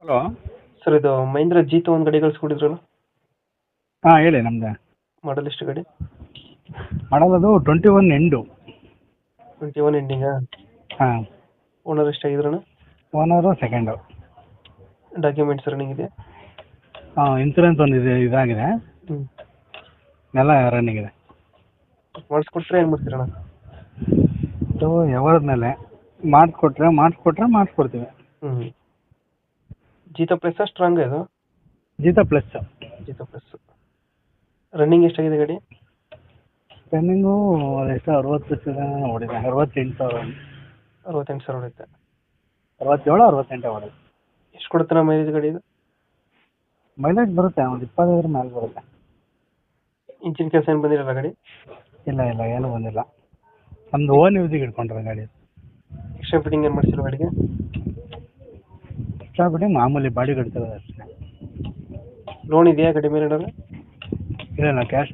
Hello. Sir ಇದು ಮಹೀಂದ್ರ ಜೀತ ಒಂದು ಗಾಡಿ ಕಳಿಸ್ಕೊಟ್ಟಿದ್ರಲ್ಲ, ಹಾಂ ಹೇಳಿ. ನಮ್ದು ಮಾಡಲ್ ಎಷ್ಟು ಗಾಡಿ? ಮಾಡೋದು 21 ಎಂಡು. 21 ಎಂಡಿಂಗಾ? ಹಾಂ. ಓನರ್ ಎಷ್ಟಾಗಿದ್ರಣ? Owner second. ಡಾಕ್ಯುಮೆಂಟ್ಸ್ ರನ್ನಿಂಗ್ ಇದೆ? ಹಾಂ, ಇನ್ಸೂರೆನ್ಸ್ ಒಂದು ಇದಾಗಿದೆ. ಹ್ಞೂ. ಎಲ್ಲ ರನ್ನಿಂಗ್ ಇದೆ. ಮಾಡಿಸ್ಕೊಟ್ರೆ ಏನು ಮಾಡ್ತೀರಣ್ಣ? ಇದು ಯಾವ್ದ್ರ ಮೇಲೆ ಮಾಡಿಸ್ಕೊಡ್ತೀವಿ. ಹ್ಞೂ. ಜೀತ ಪ್ಲಸ್ಸಾ ಸ್ಟ್ರಾಂಗ್ ಇದು? ಜೀತ ಪ್ಲಸ್. ಜೀತ ಪ್ಲಸ್. ರನ್ನಿಂಗ್ ಎಷ್ಟಾಗಿದೆ ಗಾಡಿ? ರನ್ನಿಂಗು ಎಷ್ಟು 60 ಓಡಿದೆ. 68,000. 68,000 ಹೊಡೆಯುತ್ತೆ. 67-68 ಓಡಿದೆ. ಎಷ್ಟು ಕೊಡುತ್ತೆ ಮೈಲೇಜ್ ಗಾಡಿ ಇದು? ಮೈಲೇಜ್ ಬರುತ್ತೆ, ಒಂದು 25 ಮೇಲೆ ಬರುತ್ತೆ. ಇಂಜಿನ್ ಕೆಲಸ ಏನು ಬಂದಿರಲ್ಲ ಗಾಡಿ? ಇಲ್ಲ ಏನೂ ಬಂದಿಲ್ಲ. ನಮ್ದು ಓನ್ ಯೂಸಿಗೆ ಇಟ್ಕೊಂಡ್ರೆ ಗಾಡಿ. ಎಕ್ಸ್ಟ್ರಾ ಫಿಟ್ಟಿಂಗ್ ಏನು ಮಾಡಿಸಿಲ್ಲ ಗಾಡಿಗೆ? ಎಕ್ಸ್ಟ್ರಾ ಬಿಟ್ಟು ಮಾಮೂಲಿ ಬಾಡಿ ಕಟ್ತಿರೋದು ಅಷ್ಟೇ. ಲೋನ್ ಇದೆಯಾ ಗಾಡಿ ಮೇಲೆ ಏನಾದ್ರು? ಇಲ್ಲ ಕ್ಯಾಶ್